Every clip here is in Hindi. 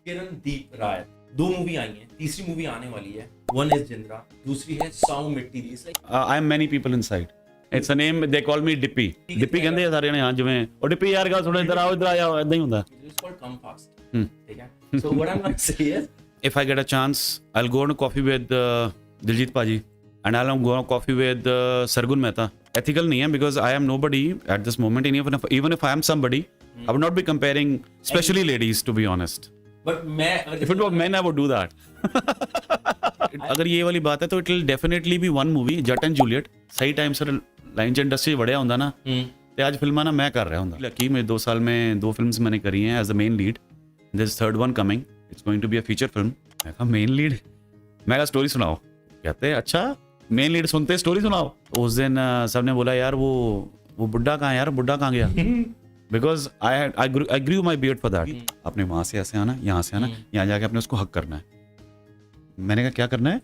किरणदीप राय, 2 मूवी आई हैं, तीसरी मूवी आने वाली है। वन इज जिंद्रा, दूसरी है साउ मिट्टी दी। I am many people inside. It's a name they call me Dippy. Dippy ਕਹਿੰਦੇ ਆ ਸਾਰੇ ਨੇ ਹਾਂ ਜਿਵੇਂ ਉਹ Dippy ਯਾਰ ਗੱਲ ਸੁਣੋ ਇੱਧਰ ਆਓ ਇਦਾਂ ਹੀ ਹੁੰਦਾ। It's called Come Fast. ठीक है? So what I'm going to say is, If I get a chance, I'll go on a coffee with Diljit Paji and I'll go on a coffee with Sargun Mehta. Ethical नहीं है because I am nobody at this moment. And even if I am somebody, I would not be comparing, especially ladies, to be honest. but मैं If it were men, I would do that. अगर ये वाली बात है तो it will definitely be one movie, Jat and Juliet. सही टाइम से लाइन च इंडस्ट्री बढ़िया ਹੁੰਦਾ ਨਾ ਤੇ ਅੱਜ ਫਿਲਮਾਂ ਨਾ ਮੈਂ ਕਰ ਰਿਹਾ ਹੁੰਦਾ। ਲੱਕੀ मैं 2 साल में 2 फिल्म्स मैंने करी हैं as the main lead. This third one coming, it's going to be a feature film. मैं कहा मेन लीड, मैं कहा स्टोरी सुनाओ। कहते अच्छा मेन लीड सुनते स्टोरी सुनाओ। उस दिन सबने बोला यार वो बुड्ढा कहाँ यार, बुड्ढा कहाँ गया? Because I grew my beard for that. आपने वहाँ से ऐसे आना, यहाँ से आना, यहाँ जाके आपने उसको हक करना है। मैंने कहा क्या करना है?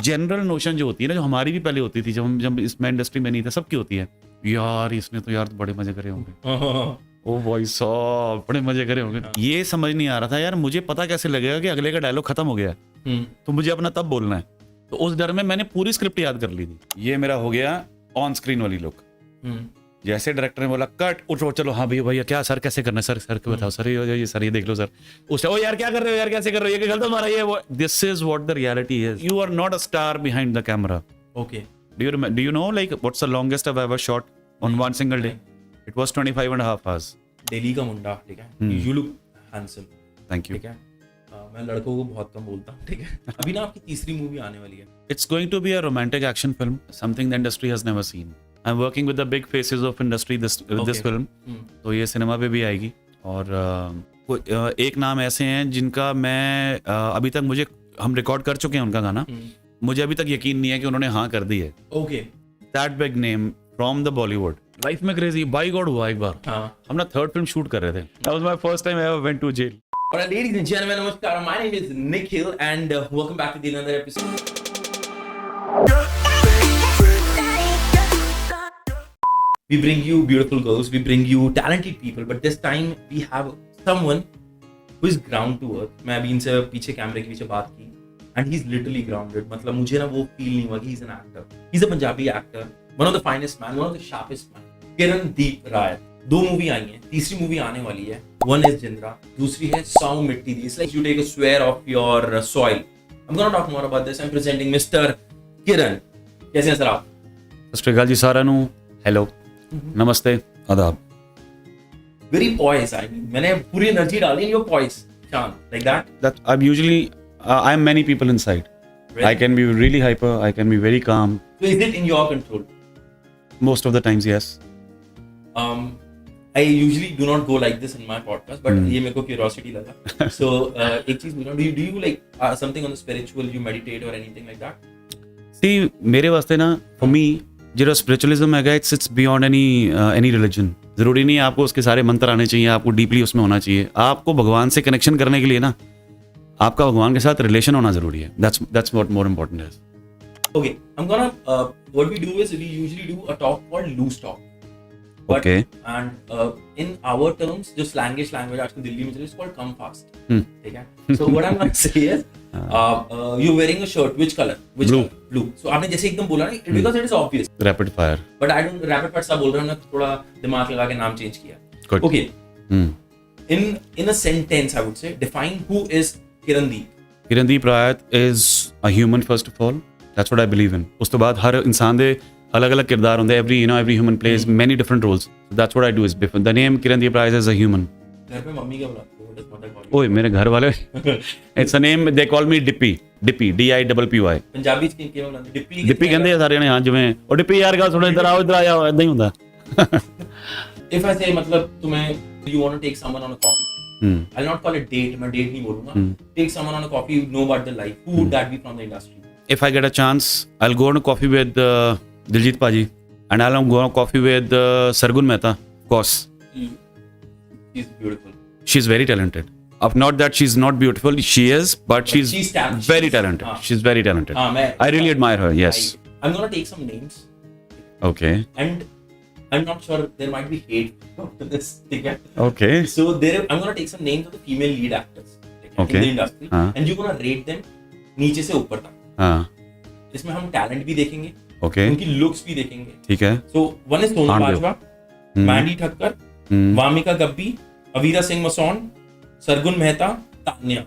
जनरल नोशन जो होती है ना, जो हमारी भी पहले होती थी जब इसमें इंडस्ट्री में नहीं था, सबकी होती है यार इसने तो यार बड़े मजे करे होंगे, ओ भाई साहब बड़े मजे करे होंगे। ये समझ नहीं आ रहा था यार, मुझे पता कैसे लगेगा कि अगले का डायलॉग खत्म हो गया तो मुझे अपना तब बोलना है। तो उस डर में मैंने पूरी स्क्रिप्ट याद कर ली थी। ये मेरा हो गया ऑन स्क्रीन वाली लुक। जैसे डायरेक्टर ने बोला कट उठो चलो, हाँ भैया भैया क्या सर कैसे करना है, सर को बताओ सर, ये सर ये देख लो सर। उससे ओ यार क्या कर रहे हो यार, कैसे कर रहे हो, ये गलत हमारा ये वो। This is what the reality is. You are not a star behind the camera. okay. Do you know like what's the longest I've ever shot on one single day? It was 25.5 hours. Delhi का मुंडा, ठीक है? You look handsome. Thank you. ठीक है? मैं लड़कों को बहुत कम बोलता हूँ, ठीक है? अभी ना आपकी तीसरी मूवी आने वाली है। It's going to be a romantic action film, something the industry has never seen. I'm working with the big faces of industry with this film. तो ये सिनेमा पे भी आएगी। और एक नाम ऐसे हैं जिनका मैं अभी तक हम रिकॉर्ड कर चुके हैं उनका गाना, मुझे अभी तक यकीन नहीं है कि उन्होंने हाँ कर दी है। Okay. That big name from the Bollywood. Life में क्रेजी बाई गॉड हुआ एक बार। हम ना 3rd फिल्म शूट कर रहे थे। That was my first time I ever went to jail. Alright, ladies and gentlemen, namaskar. My name is Nikhil and welcome back to another episode. We bring you beautiful girls, we bring you talented people, but this time we have someone who is ground to earth. मैं अभी इनसे पीछे कैमरे के पीछे बात की and he's literally grounded. मतलब मुझे ना वो फील नहीं हुआ कि he's an actor. He's a Punjabi actor, one of the finest man, one of the sharpest man. Kirandeep Rai, 2 movie आई हैं, तीसरी मूवी आने वाली है। One is जिंद्रा, दूसरी है साउ मिट्टी दी। It's like you take a swear of your soil. I'm gonna talk more about this. I'm presenting Mr. किरण। कैसे हैं सर आप? सत श्री अकाल जी साਰਿਆਂ ਨੂੰ। हेलो, नमस्ते, आदाब। Very poised. I mean, मैंने पूरी एनर्जी डाली in your poise, Chan, like that. That I'm usually I'm many people inside. Really? I can be really hyper, I can be very calm. So is it in your control? Most of the times, yes. I usually do not go like this in my podcast, but ये मेरे को curiosity लगा. So एक चीज पूछना, do you like something on the spiritual? You meditate or anything like that? See, मेरे वास्ते ना, for me, जो स्पिरिचुअलिज्म है इट्स बियॉन्ड एनी रिलीजन। जरूरी नहीं है आपको उसके सारे मंत्र आने चाहिए, आपको डीपली उसमें होना चाहिए। आपको भगवान से कनेक्शन करने के लिए ना आपका भगवान के साथ रिलेशन होना जरूरी है। दैट्स व्हाट मोर इम्पोर्टेंट है। Okay, I'm gonna what we do is we usually do a talk called loose talk. But, Okay. And in our terms, जो slangish language आजकल दिल्ली में चल रही है, it's called come fast. ठीक है? So what I'm gonna say is, you're wearing a shirt. Which color? Which Blue. color? Blue. So आपने जैसे एकदम बोला ना, because it is obvious. Rapid fire. But I don't rapid fire सा बोल रहा हूँ ना, थोड़ा दिमाग लगा के नाम चेंज किया। Good. Okay. In a sentence, I would say, define who is Kirandeep. Kirandeep Rai is a human first of all. That's what I believe in. ਉਸ ਤੋਂ ਬਾਅਦ ਹਰ ਇਨਸਾਨ ਦੇ अलग-अलग किरदार होंगे। every human plays many different roles. So that's what I do is the name Kirandeep Rai is a human. घर पे मम्मी क्या बुलाती है? What does mother call you? ओए मेरे घर वाले it's a name they call me Dippy DIPPY। Punjabi ਚ क्या बुलाते हैं? डिप्पी। डिप्पी ਕਹਿੰਦੇ ਆ ਸਾਰੇ ਨੇ ਹਾਂ ਜਿਵੇਂ ਉਹ ਡਿੱਪੀ ਯਾਰ ਗੱਲ ਸੁਣੋ ਇੱਧਰ ਆਓ ਇੱਧਰ ਆ ਜਾਓ ਇਦਾਂ ਹੀ ਹੁੰਦਾ। If I say मतलब तुम्हें you want to take someone on a coffee. I'll not call it date. मैं date नहीं बोलूँगा। Take someone on a coffee, you know about their life. Who would that be from the industry? If I get a chance, I'll go on a coffee with Diljit Paji and I'll go on a coffee with Sargun Mehta, of course. She's beautiful. She's very talented. Not that she's not beautiful, she is, but she's very talented. She's very talented. I really admire her, yes. I'm gonna take some names. Okay. And I'm not sure, there might be hate to this. Okay. So I'm gonna take some names of the female lead actors. in the industry, हाँ. and you're gonna rate them नीचे से ऊपर तक. हाँ. इसमें हम टैलेंट भी देखेंगे, Okay. उनकी लुक्स भी देखेंगे. ठीक है. So one is सोनम हाँ, Bajwa, Mandy Thakkar, Wamiqa Gabbi, Avira Singh मसौन, Sargun Mehta, Tanya.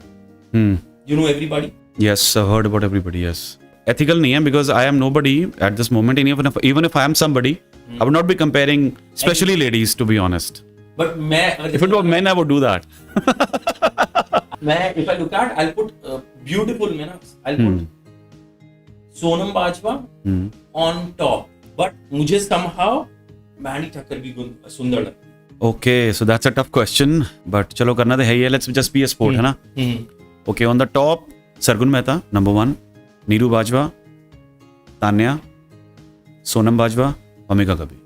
You know everybody? Yes, I've heard about everybody. Yes. Ethical नहीं है because I am nobody at this moment. And even if I am somebody, I would not be comparing, especially ladies, to be honest. But मैं If it were men, I would do that. मैं if I look at, I'll put beautiful में ना, I'll put Sonam Bajwa on top. But मुझे somehow मैंडी ठक्कर भी सुंदर लगती है. Okay, so that's a tough question. But चलो करना तो है ही है. Let's just be a sport, है ना? Okay, on the top, Sargun Mehta, number 1. Neeru Bajwa, Tanya, Sonam Bajwa, Wamiqa Gabbi.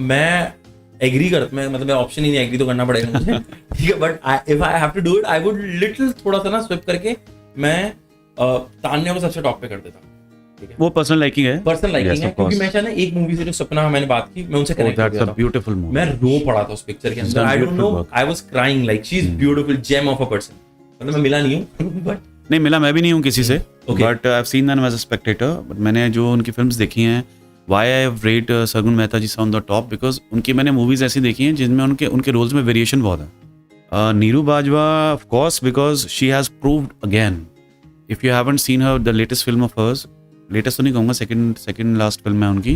मैं एग्री मैं मतलब ऑप्शन ही नहीं, एग्री तो करना पड़ेगा मुझे. ठीक है, but if I have to do it, I would little थोड़ा सा ना स्विप करके मैं तान्या को सबसे टॉप पे कर देता. ठीक है, वो पर्सनल लाइकिंग है. पर्सनल लाइकिंग है, क्योंकि मैं शायद ना एक मूवी से जो सपना मैंने बात की, मैं उनसे कनेक्ट हो गया था. Beautiful movie. मैं रो पड़ा था उस पिक्चर के अंदर. I don't know, I was crying like she is beautiful gem of a person. मतलब मैं मिला नहीं हूं बट नहीं मिला, मैं भी नहीं हूँ किसी से. But I have seen them as a spectator. But मैंने जो उनकी फिल्म्स देखी हैं, why I have rate Sargun Mehta ji on the top, because उनकी मैंने मूवीज ऐसी देखी हैं जिनमें उनके रोल्स में वेरिएशन बहुत है. Neeru Bajwa of course because she has proved again. If you haven't seen her the latest film of hers, latest तो नहीं कहूँगा, सेकंड लास्ट फिल्म है उनकी,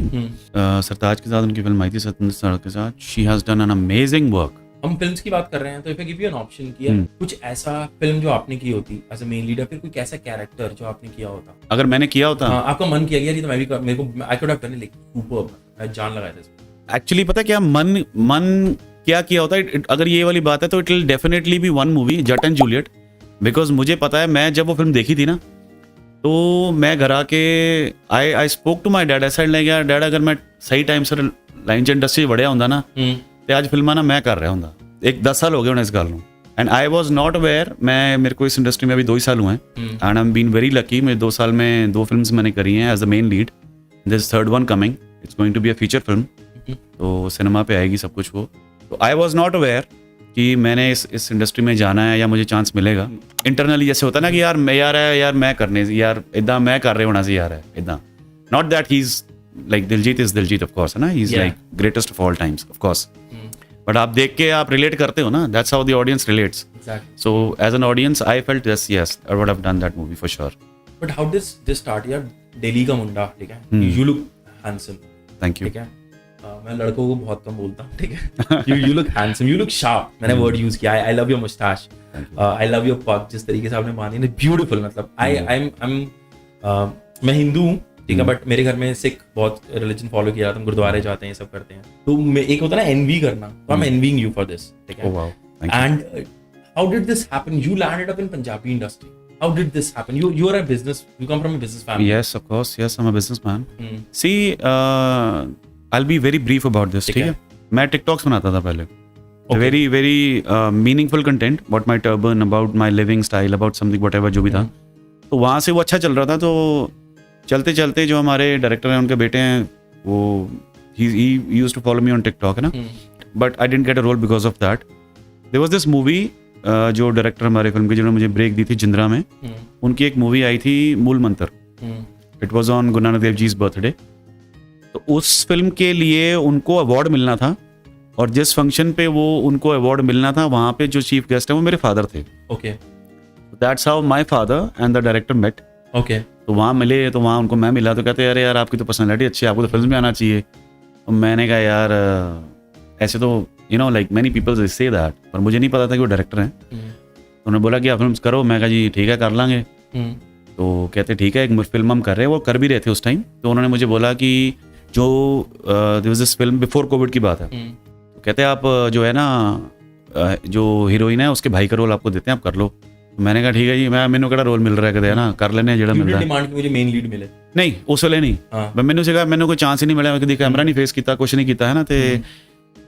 सरताज के साथ उनकी फिल्म आई थी, सत्येंद्र सर के साथ. She has done an amazing work. हम फिल्म्स की बात कर रहे हैं, तो if I give you an option की कुछ ऐसा फिल्म जो आपने की होती एज अ मेन लीडर, फिर कोई कैसा कैरेक्टर जो आपने किया होता. अगर मैंने किया होता, आपका मन किया गया, तो मैं भी मेरे को I could have done it superb. मैं जान लगाया था. एक्चुअली पता क्या मन क्या किया होता है. अगर ये वाली बात है तो it will definitely be one movie, Jatt and Juliet. Because मुझे पता है, मैं जब वो फिल्म देखी थी ना, तो मैं घर आके I spoke to my dad. ऐसा लाइक यार डैड, अगर मैं सही टाइम से लाइन च इंडस्ट्री वड़िया ਹੁੰਦਾ ना, ਤੇ ਅੱਜ ਫਿਲਮਾਂ ना मैं कर रहा ਹੁੰਦਾ. 10 साल हो गए होने इस गल ਨੂੰ. And I was not aware. मेरे को इस इंडस्ट्री में अभी 2 ही साल हुए हैं. And I am been very lucky. मेरे 2 साल में 2 फिल्म्स मैंने करी हैं as the main lead. This third one coming, it's going to be a feature film. तो सिनेमा पे आएगी सब कुछ वो. तो आई वॉज नॉट अवेयर कि मैंने इस इंडस्ट्री में जाना है या मुझे चांस मिलेगा. इंटरनली जैसे होता है ना कि यार मैं करने यार इदा मैं कर रहे होना सी यार है इदा. Not that he is like Diljit is Diljit of course, है ना. He is like greatest of all times of course. But आप देख के आप रिलेट करते हो ना, that's how the audience relates. So as an audience I felt yes I would have done that movie for sure. But how this start यार? दिल्ली का मुंडा, ठीक है, you look handsome. Thank you. ठीक है, मैं लड़कों को बहुत कम बोलता हूँ. ठीक है, you look handsome, you look sharp. मैंने वर्ड यूज किया. I love your moustache, I love your पग. जिस तरीके से आपने बांधी ना, ब्यूटीफुल. मतलब मैं हिंदू हूँ, ठीक है, बट मेरे घर में सिख बहुत रिलीजन फॉलो किया जाता है, गुरुद्वारे जाते हैं, ये सब करते हैं. तो एक होता है ना एनवी करना, तो I am envying you for this. ठीक है, and how did this happen? You landed up in Punjabi industry. How did this happen? You are a business. You come from a business family. Yes, of course. Yes, I'm a businessman. See, I'll be very brief about this. ठीक है, मैं TikToks बनाता था पहले. Very very meaningful content about my turban, about my living style, about something whatever जो भी था. तो वहाँ से वो अच्छा चल रहा था. तो चलते चलते जो हमारे डायरेक्टर हैं, उनके बेटे हैं, वो he used to follow me on TikTok, है ना. But I didn't get a role because of that. There was this movie. जो डायरेक्टर हमारे फिल्म के, जिन्होंने मुझे ब्रेक दी थी, जिंद्रा में, उनकी एक मूवी आई थी मूल मंत्र. It was on Guru Nanak Dev ji birthday. तो उस फिल्म के लिए उनको अवार्ड मिलना था, और जिस फंक्शन पे वो उनको अवार्ड मिलना था, वहाँ पे जो चीफ गेस्ट है वो मेरे फादर थे. Okay, that's how my father and the director met. Okay, तो वहाँ मिले, तो वहाँ उनको मैं मिला. तो कहते अरे यार आपकी तो पर्सनैलिटी अच्छी है, आपको तो फिल्म में आना चाहिए. तो मैंने कहा यार ऐसे तो you know like many people say that, पर मुझे नहीं पता था कि वो डायरेक्टर हैं. तो उन्होंने बोला कि आप फिल्म करो. मैं कहा जी ठीक है, कर लांगे. तो कहते ठीक है, एक फिल्म हम कर रहे हैं. वो कर भी रहे थे उस टाइम. तो उन्होंने मुझे बोला कि जो there was this film before covid की बात है. तो कहते आप जो है ना, जो हीरोइन है उसके भाई का रोल आपको देते हैं, आप कर लो. तो मैंने कहा ठीक है जी, मैंने केड़ा रोल मिल रहा है, कहते है ना कर लेने जेड़ा मिल रहा है. डिमांड की मुझे मेन लीड मिले नहीं उस वेले नहीं. मैंने से कहा मैंने कोई चांस ही नहीं मिला, मैं कभी कैमरा नहीं फेस किया, कुछ नहीं किया, है ना.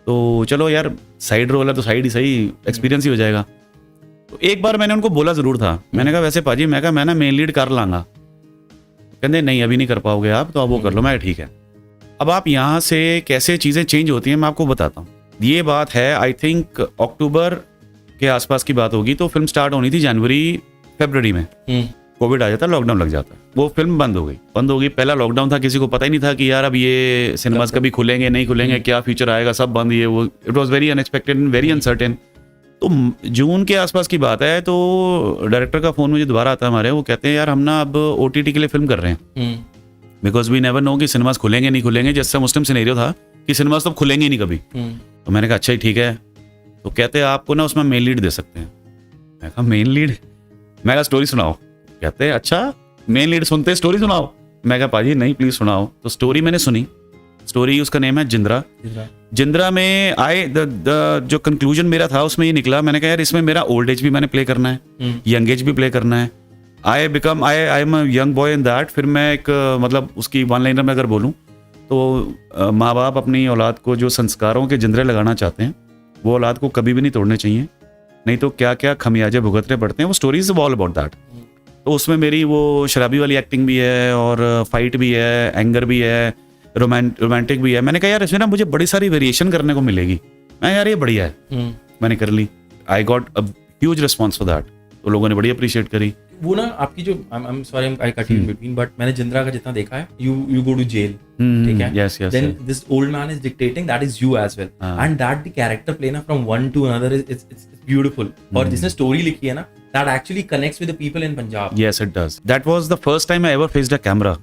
तो चलो यार साइड रोल है तो साइड ही सही, एक्सपीरियंस ही हो जाएगा. तो एक बार मैंने उनको बोला ज़रूर था. मैंने कहा वैसे पाजी, मैं कहा मैं ना मेन लीड कर लांगा. कहते नहीं अभी नहीं कर पाओगे आप, तो आप वो कर लो. मैं ठीक है. अब आप यहाँ से कैसे चीज़ें चेंज होती हैं मैं आपको बताता हूँ. ये बात है आई थिंक अक्टूबर के आसपास की बात होगी, तो फिल्म स्टार्ट होनी थी जनवरी फरवरी में, कोविड आ जाता, लॉकडाउन लग जाता, वो फिल्म बंद हो गई। पहला लॉकडाउन था, किसी को पता ही नहीं था कि यार अब ये सिनेमाज कभी खुलेंगे नहीं खुलेंगे, क्या फ्यूचर आएगा, सब बंद, ये वो, it was very unexpected and very uncertain. तो जून के आसपास की बात है, तो डायरेक्टर का फ़ोन मुझे दोबारा आता है हमारे, वो कहते हैं यार हम ना अब OTT के लिए फिल्म कर रहे हैं, बिकॉज वी नेवर नो कि सिनेमाज खुलेंगे नहीं खुलेंगे, जैसे मुस्लिम सिनेरियो था कि सिनेमाज तो खुलेंगे ही नहीं कभी। तो मैंने कहा अच्छा ही ठीक है। तो कहते हैं आपको ना उसमें मेन लीड दे सकते हैं। मैं कहा मेन लीड? मैं कहा स्टोरी सुनाओ। कहते हैं अच्छा मेन लीड सुनते स्टोरी सुनाओ। मैं कहा पाजी नहीं प्लीज सुनाओ। तो स्टोरी मैंने सुनी, स्टोरी उसका नेम है जिंद्रा में आए जो कंक्लूजन मेरा था उसमें ये निकला, मैंने कहा यार इसमें मेरा ओल्ड एज भी मैंने प्ले करना है, यंग एज भी प्ले करना है, I am a young boy in that. फिर मैं एक मतलब उसकी वन लाइनर में अगर बोलूँ तो माँ बाप अपनी औलाद को जो संस्कारों के जिंदरे लगाना चाहते हैं वो औलाद को कभी भी नहीं तोड़ने चाहिए, नहीं तो क्या क्या खमियाजे भुगतने पड़ते हैं। वो story is all about that. तो उसमें मेरी वो शराबी वाली एक्टिंग भी है और फाइट भी है, एंगर भी है, रोमांटिक भी है। मैंने कहा यार इसमें ना मुझे बड़ी सारी वेरिएशन करने को मिलेगी। मैं यार ये बढ़िया है, मैंने कर ली। I got a huge response for that. तो लोगों ने बड़ी अप्रिशिएट करी। वो ना आपकी जो I am sorry I cut you in between, but मैंने जिंद्रा का जितना देखा है, यू गो टू जेल, ठीक है, yes yes, then this old man is dictating, that is you as well, and that the character play ना from one to another is beautiful. और जिसने स्टोरी लिखी है ना, that actually connects with the people in Punjab. Yes it does. That was the first time I ever faced a camera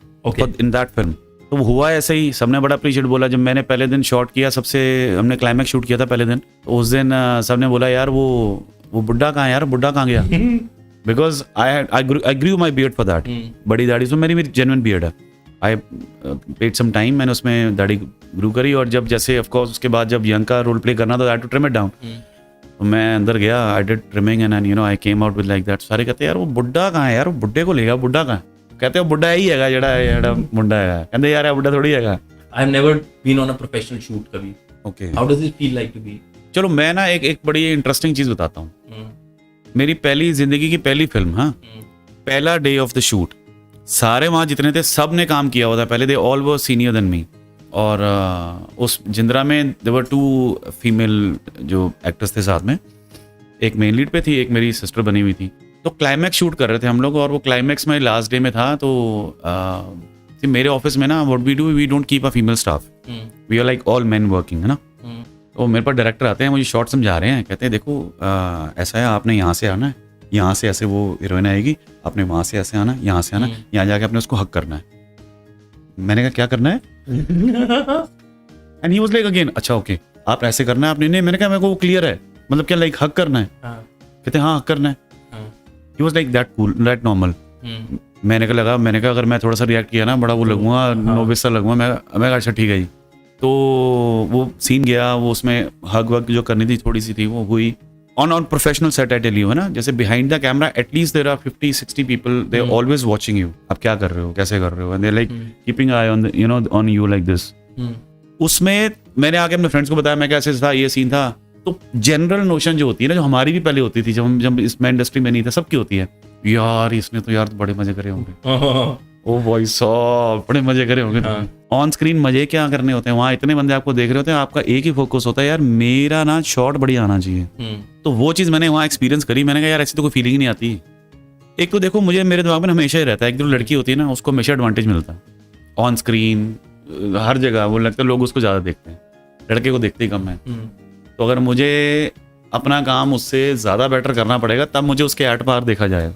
in that film. तो हुआ ऐसे ही, सबने बड़ा अप्रिशिएट बोला। जब मैंने पहले दिन शॉट किया, सबसे हमने क्लाइमैक्स शूट किया था पहले दिन, तो उस दिन सबने बोला यार वो बुड्ढा कहाँ है यार, बुड्ढा कहाँ गया? Because I grew my beard for that. बड़ी दाढ़ी तो मेरी जेन्युइन बियर्ड है। आई पेड सम टाइम, मैंने उसमें दाढ़ी ग्रू करी। और जब जैसे ऑफकोर्स उसके बाद जब यंग का रोल प्ले करना था, आई टू ट्रिम इट डाउन। तो मैं अंदर गया, I did trimming and you know I came out with like that. सारे कहते यार वो बुड्ढा कहाँ है यार, वो बुड्ढे को लेगा, बुड्ढा कहाँ? कहते हो बुड्ढा ही है ਜਿਹੜਾ ਮੁੰਡਾ ਹੈ। ਕਹਿੰਦੇ यार बुड्ढा थोड़ी है। I have never been on a professional shoot कभी। Okay, how does it feel like to be? चलो मैं ना एक बड़ी इंटरेस्टिंग चीज बताता हूँ। मेरी पहली जिंदगी की पहली फिल्म, हाँ, पहला डे ऑफ द शूट, सारे वहाँ जितने थे सब ने काम किया हुआ था पहले, they all were senior than me. और उस जिंद्रा में देयर वर 2 फीमेल जो एक्टर्स थे साथ में, एक मेन लीड पे थी, एक मेरी सिस्टर बनी हुई थी। तो क्लाइमैक्स शूट कर रहे थे हम लोग, और वो क्लाइमैक्स में लास्ट डे में था। तो मेरे ऑफिस में ना what we do, we don't keep a female staff, we are like all men working, है ना। तो मेरे पास डायरेक्टर आते हैं, मुझे शॉट समझा रहे हैं, कहते हैं देखो ऐसा है, आपने यहाँ से आना है, यहाँ से ऐसे वो हीरोइन आएगी, आपने वहाँ से ऐसे आना, यहाँ से आना, यहाँ जाके आपने उसको हक करना है। मैंने कहा क्या करना है? And he was like again अच्छा ओके आप ऐसे करना है आपने। नहीं, मैंने कहा मेरे को क्लियर है, मतलब क्या लाइक हक करना है? कहते हाँ हक करना है। He was like that cool, that normal. मैंने कहा अगर मैं थोड़ा सा रिएक्ट किया ना, बड़ा वो लगूंगा, नोविस सा लगूंगा। मैं कहा अच्छा ठीक है जी। तो वो सीन गया, वो उसमें हग वग जो करनी थी थोड़ी सी थी, वो हुई on professional set. I tell you, है ना, जैसे behind the camera at least there are 50-60 people, they always watching you, आप क्या कर रहे हो, कैसे कर रहे हो, and they like keeping eye on you know on you like this. उसमें मैंने आके अपने फ्रेंड्स को बताया, मैं कैसे था, ये सीन था। तो जनरल नोशन जो होती है ना, जो हमारी भी पहले होती थी जब इसमें इंडस्ट्री में नहीं था, सबकी होती है, यार इसने तो यार बड़े मजे करे होंगे, ओ भाई साहब बड़े मजे करे होंगे। ऑन स्क्रीन मजे क्या करने होते हैं, वहाँ इतने बंदे आपको देख रहे होते हैं, आपका एक ही फोकस होता है यार मेरा ना शॉट बढ़िया आना चाहिए। तो वो चीज़ मैंने वहाँ एक्सपीरियंस करी। मैंने कहा यार ऐसी तो कोई फीलिंग नहीं आती। एक तो देखो मुझे मेरे दिमाग में हमेशा ही रहता है, एक जो लड़की होती है ना उसको हमेशा एडवांटेज मिलता है ऑन स्क्रीन, हर जगह वो लगता है लोग उसको ज़्यादा देखते हैं, लड़के को देखते ही कम है। तो अगर मुझे अपना काम उससे ज़्यादा बेटर करना पड़ेगा तब मुझे उसके एट पार देखा जाएगा।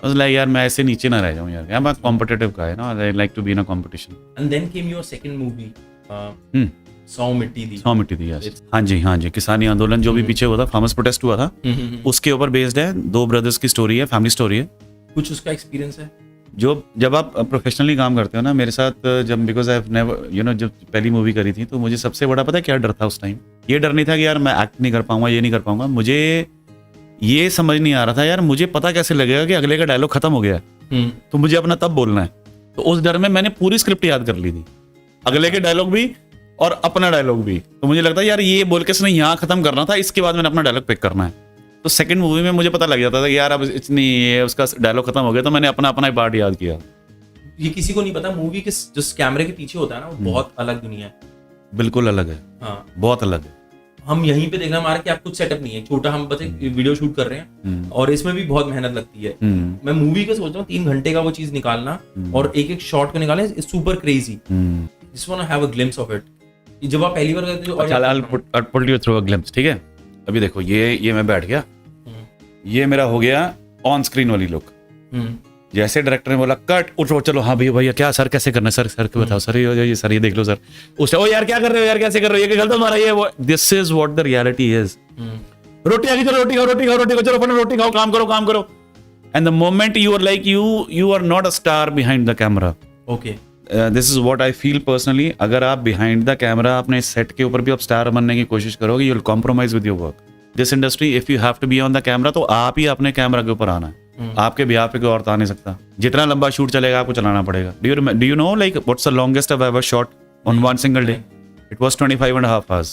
बस लाइक यार मैं ऐसे नीचे ना रह जाऊँ यार मैं कॉम्पिटिटिव का है ना, I like to be in a competition. And then came your second movie, सौ मिट्टी दी। यस, हाँ जी, किसानी आंदोलन जो भी पीछे हुआ था, फार्मर्स प्रोटेस्ट हुआ था, उसके ऊपर बेस्ड है। 2 ब्रदर्स की स्टोरी है, फैमिली स्टोरी है। कुछ उसका एक्सपीरियंस है जब आप प्रोफेशनली काम करते हो ना मेरे साथ, जब because I have never you know, जब पहली मूवी करी थी तो मुझे सबसे बड़ा पता है क्या डर था उस टाइम? ये डर नहीं था कि यार मैं एक्ट नहीं कर पाऊंगा, ये नहीं कर पाऊंगा। मुझे ये समझ नहीं आ रहा था यार मुझे पता कैसे लगेगा कि अगले का डायलॉग खत्म हो गया तो मुझे अपना तब बोलना है। तो उस डर में मैंने पूरी स्क्रिप्ट याद कर ली थी, अगले के डायलॉग भी और अपना डायलॉग भी। तो मुझे लगता है यार ये बोल के इसने यहाँ खत्म करना था, इसके बाद मैंने अपना डायलॉग पिक करना है। तो सेकंड मूवी में मुझे पता लग जाता था कि यार अब इतनी उसका डायलॉग खत्म हो गया, तो मैंने अपना पार्ट याद किया। ये किसी को नहीं पता, मूवी के जो कैमरे के पीछे होता है ना, वो बहुत अलग दुनिया है। बिल्कुल अलग है, हाँ, बहुत अलग है। हम यहीं पे देख रहे हैं हमारा कि आप कुछ सेटअप नहीं है, छोटा हम बस एक वीडियो शूट कर रहे हैं और इसमें भी बहुत मेहनत लगती है। मैं मूवी का सोच रहा हूँ 3 घंटे का वो चीज निकालना और एक एक शॉट को निकालना is super crazy. Just want to have a glimpse of it. जब आप पहली बार गए थे और I'll put you through a glimpse, ठीक है। अभी देखो ये मैं बैठ गया, ये मेरा हो गया ऑन स्क्रीन वाली लुक। जैसे डायरेक्टर ने बोला कट, उठो चलो, हाँ भैया भैया क्या सर कैसे करना है, सर को बताओ सर, ये सर ये देख लो सर, उस ओ यार क्या कर रहे हो यार, कैसे कर रहे हो, ये गलत मारा ये वो। This is what the reality is. रोटी आ गई, चलो रोटी खाओ, चलो फटाफट रोटी खाओ, काम करो। And the moment you are like you are not a star behind the camera. Okay, this is what I feel personally. अगर आप बिहाइंड द कैमरा अपने सेट के ऊपर भी आप स्टार बनने की कोशिश करोगे, you will compromise with your work. This industry if you have to be on the camera, तो आप ही अपने कैमरा के ऊपर आना है। आपके बिहार पे कोई और आ नहीं सकता। जितना लंबा शूट चलेगा आपको चलाना पड़ेगा। Do you know like what's the longest I've ever shot on one single day? It was 25.5 hours.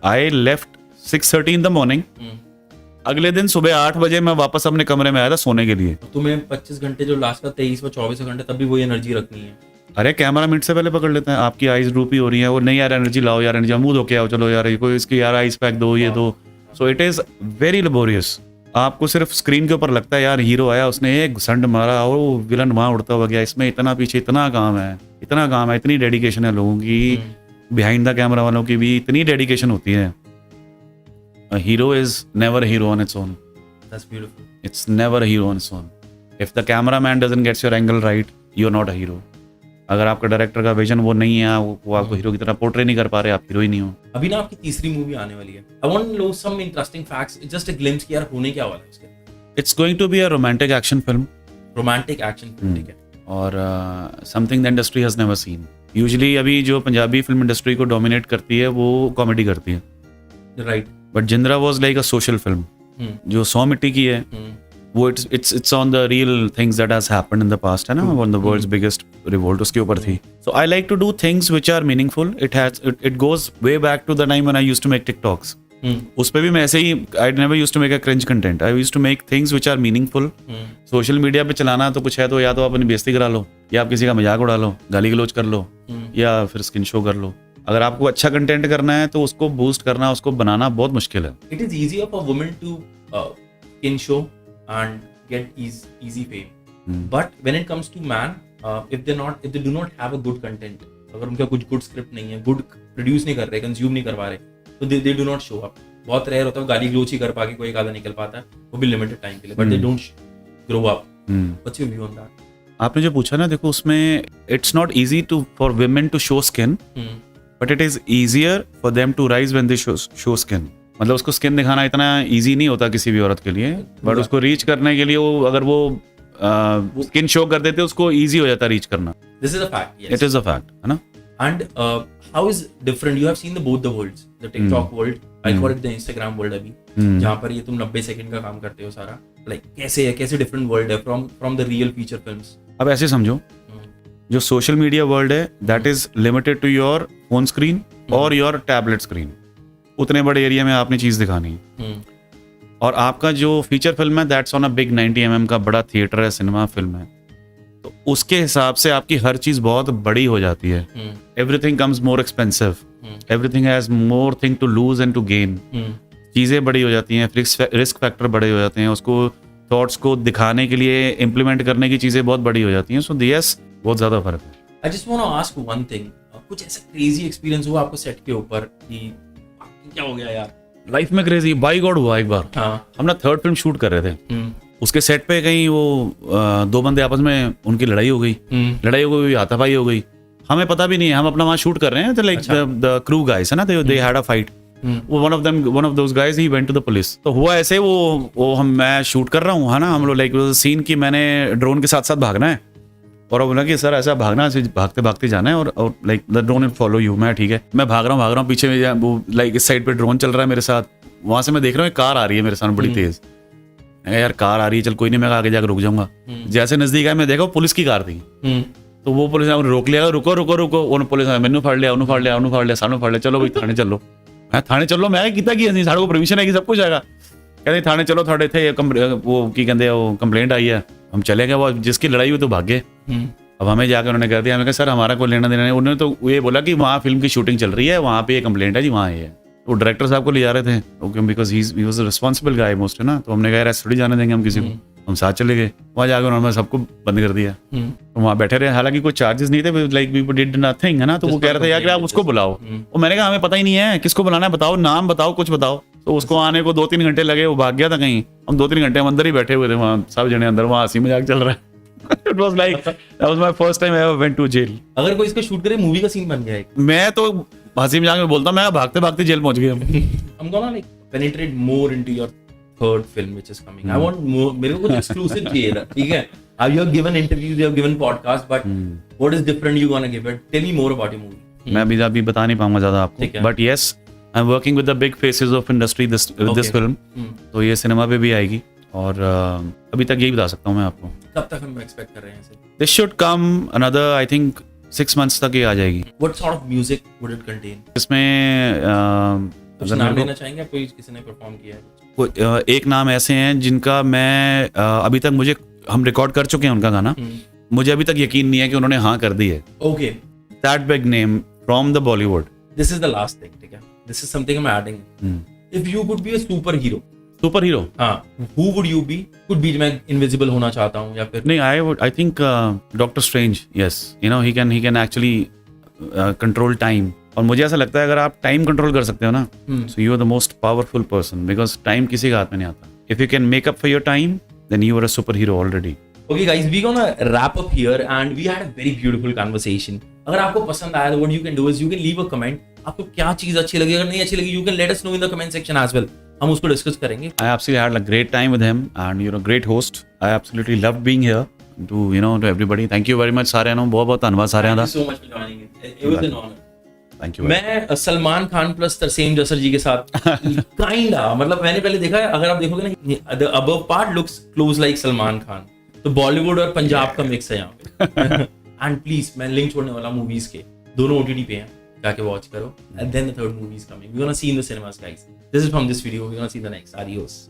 I left 6:30 in the morning. अगले दिन सुबह 8 बजे मैं वापस अपने कमरे में आया था सोने के लिए। तुम्हें 25 घंटे जो लास्ट का 23 व 24 घंटे तब भी वही एनर्जी रखनी है। अरे कैमरा मिनट से पहले पकड़ लेते हैं, आपकी आईज ड्रूपी हो रही है, वो नहीं यार एनर्जी लाओ यार, एनर्जी मुंह धो के आओ, चलो यार कोई इसकी यार आइस पैक दो, ये दो। So it is very laborious. आपको सिर्फ स्क्रीन के ऊपर लगता है यार हीरो आया, उसने एक घुसंड मारा और विलन वहां उड़ता हुआ गया। इसमें इतना पीछे इतना काम है, इतनी डेडिकेशन है लोगों की, बिहाइंड द कैमरा वालों की भी इतनी डेडिकेशन होती है। A hero is never a hero on its own. That's beautiful. It's never a hero on its own. If the cameraman doesn't get your angle right, you're not a hero. अगर आपका डायरेक्टर का विजन वो नहीं है, वो आपको हीरो की तरह पोर्ट्रे नहीं कर पा रहे, आप हीरो ही नहीं हो। अभी ना आपकी तीसरी मूवी आने वाली है। I want to know some interesting facts, just a glimpse कि यार होने क्या वाला है उसके। It's going to be a romantic action film. Romantic action film, ठीक है। और something the industry has never seen. Usually अभी जो पंजाबी फिल्म इंडस्ट्री को डोमिनेट करती है वो कॉमेडी करती है। Right. But जिंद्रा was like a social film. जो 100 मिट्टी की है, वो it's on the real things that has happened in the past, है ना, on the world's biggest revolt उसके ऊपर थी। So I like to do things which are meaningful. It goes way back to the time when I used to make TikToks. उस पे भी मैं ऐसे ही I never used to make a cringe content. I used to make things which are meaningful. Social media पे चलाना तो कुछ है तो या तो आप अपनी बेइज्जती करा लो, या आप किसी का मजाक उड़ा लो, गाली गलौज कर लो, या फिर स्किन शो कर लो। अगर आपको अच्छा कंटेंट करना है तो उसको बूस्ट करना, उसको बनाना बहुत मुश्किल है। It is easier for women to skin show and get easy fame. But when it comes to man, if they do not have a good content, अगर उनका कुछ good script नहीं है, good produce नहीं कर रहे, consume नहीं करवा रहे, तो they do not show up. बहुत रेयर होता है गाली गलौज ही कर पाके कोई एक आधा निकल पाता है, वो भी लिमिटेड टाइम के लिए, but they don't grow up. What's your view on that? आपने जो पूछा ना, देखो उसमें it's not easy for women to show skin, but it is easier for them to rise when they show skin. मतलब उसको स्किन दिखाना इतना इजी नहीं होता किसी भी औरत के लिए, बट उसको रीच करने के लिए वो अगर वो स्किन शो कर देते उसको इजी हो जाता रीच करना। This is a fact. Yes. It is a fact, है ना? And how is different? You have seen both the worlds, the TikTok world, I call it the Instagram world अभी, जहाँ पर ये तुम 90 सेकंड का काम करते हो सारा, like कैसे डिफरेंट वर्ल्ड है from the real feature films. अब ऐसे समझो, जो सोशल मीडिया वर्ल्ड है that is limited to your phone screen और योर टैबलेट स्क्रीन। उतने बड़े एरिया में आपने चीज दिखानी है। और आपका जो फीचर फिल्म है that's on a big 90 mm का बड़ा थिएटर है, सिनेमा फिल्म है, तो उसके हिसाब से आपकी हर चीज बहुत बड़ी हो जाती है। Everything comes more expensive, everything has more thing to lose and to gain. चीजें बड़ी हो जाती हैं, रिस्क फैक्टर बड़े हो जाते हैं, उसको थॉट्स को दिखाने के लिए इम्प्लीमेंट करने की चीजें बहुत बड़ी हो जाती हैं। सो यस, बहुत ज्यादा फर्क है। I just want to ask one thing, कुछ ऐसा क्रेजी एक्सपीरियंस हुआ आपको सेट के ऊपर कि क्या हो गया यार लाइफ में? क्रेजी बाई गॉड हुआ एक बार। हम ना 3rd फिल्म शूट कर रहे थे, उसके सेट पे कहीं वो 2 बंदे आपस में उनकी लड़ाई हो गई, हाथापाई हो गई, हमें पता भी नहीं है, हम अपना वहाँ शूट कर रहे हैं, लाइक द क्रू गाइस है ना, they had a fight. one of those guys he went to the police। तो हुआ ऐसे, मैं शूट कर रहा हूँ, है ना, हम लोग लाइक सीन की मैंने ड्रोन के साथ साथ भागना है, और अब बोला कि सर ऐसा भागना, ऐसे भागते भागते जाना है, और like the drone will follow you. मैं ठीक है, मैं भाग रहा हूँ, पीछे में वो लाइक इस साइड पे ड्रोन चल रहा है मेरे साथ, वहां से मैं देख रहा हूँ कार आ रही है मेरे सामने बड़ी तेज। यार कार आ रही है, चल कोई नहीं, मैं आगे जाकर रुक जाऊंगा। जैसे नजदीक आया मैं देखा पुलिस की कार थी, तो वो पुलिस ने रोक लिया, रुको, पुलिस ने मैंने फाड़ लिया, सामने फाड़ लिया, चलो भाई थाने चलो। मैं थाने चलो, मैं कितना की साढ़े को परमिशन है कि सब कुछ आएगा, कहते थाने चलो, थोड़े थे वो की कहते वो कंप्लेंट आई है, हम चले गए, वो जिसकी लड़ाई हुई तो भाग गए। अब हमें जाकर उन्होंने कह दिया, हमें कहा सर हमारा कोई लेना देना नहीं। उन्होंने तो ये बोला कि वहाँ फिल्म की शूटिंग चल रही है, वहाँ पे ये कंप्लेंट है जी, वहाँ ये है। तो डायरेक्टर साहब को ले जा रहे थे, okay, because he was a responsible guy most, है ना, तो हमने कहा यार ऐसे थोड़ी जाने देंगे हम किसी को, हम साथ चले गए। वहाँ जाकर उन्होंने सबको बंद कर दिया, तो वहाँ बैठे रहे, हालांकि कोई चार्जेस नहीं थे, लाइक वी डिड नथिंग, है ना, तो वो कह रहे थे यार कि आप उसको बुलाओ, और मैंने कहा हमें पता ही नहीं है किसको बुलाना है, बताओ नाम बताओ, कुछ बताओ। तो उसको आने को 2-3 घंटे लगे, वो भाग गया था कहीं, हम 2-3 घंटे हम अंदर ही बैठे हुए थे वहाँ, सब जने अंदर, वहाँ हंसी मजाक चल रहा है। It was like that was my first time I ever went to jail. अगर कोई इसको शूट करे मूवी का सीन बन गया एक। मैं तो हंसी मजाक में बोलता हूँ, मैं भागते भागते जेल पहुंच गया। I'm gonna like penetrate more into your third film which is coming. I want more, मेरे को कुछ exclusive चाहिए, ठीक है? You have given interviews, you have given podcasts, but what is different you gonna give it? Tell me more about your movie. मैं अभी बता नहीं पाऊंगा ज्यादा ठीक आपको, है। But yes I am working with the big faces of industry this film, तो ये सिनेमा पे भी आएगी, और अभी तक यही बता सकता हूँ मैं आपको। कब तक हम एक्सपेक्ट कर रहे हैं इसे? This should come another I think 6 months तक ये आ जाएगी। What sort of music would it contain? इसमें कुछ अगर नाम मेरे लेना चाहेंगे, कोई किसी ने परफॉर्म किया है? को एक नाम ऐसे हैं जिनका मैं अभी तक हम रिकॉर्ड कर चुके हैं उनका गाना, मुझे अभी तक यकीन नहीं है कि उन्होंने हाँ कर दी है। Okay, that big name from the Bollywood. this is the last thing, ठीक है? This is something I'm adding. If you could be a superhero, super hero? हाँ, who would you be? Could be मैं इनविजिबल होना चाहता हूँ, या फिर नहीं, I think doctor strange, yes, you know he can actually control time, और मुझे ऐसा लगता है अगर आप टाइम कंट्रोल कर सकते हो ना, so you are the most powerful person, because time किसी के हाथ में नहीं आता। If you can make up for your time then you are a super hero already. Okay guys, we're gonna wrap up here and we had a very beautiful conversation. अगर आपको पसंद आया तो what you can do is you can leave a comment. आपको क्या चीज अच्छी लगी, अगर नहीं अच्छी लगी you can let us know in the comment section as well. हम उसको डिस्कस करेंगे। I absolutely had a great time with him and you're a great host. I absolutely loved being here to everybody. Thank you very much साਰਿਆਂ ਨੂੰ, ਬਹੁਤ ਧੰਨਵਾਦ ਸਾਰਿਆਂ ਦਾ। Thank you so much for joining it. It was an honor. Thank you. मैं सलमान खान प्लस तरसेम जसर जी के साथ काइंडा, मतलब मैंने पहले देखा है, अगर आप देखोगे ना the above part looks close like Salman Khan, तो बॉलीवुड और पंजाब का मिक्स है यहाँ पे। एंड प्लीज मैं लिंक छोड़ने वाला मूवीज के, दोनों ओटीटी पे हैं, जाके वॉच करो। And then the third movie is coming, we gonna see in the cinemas guys. This is from this video, we gonna see the next. Adios.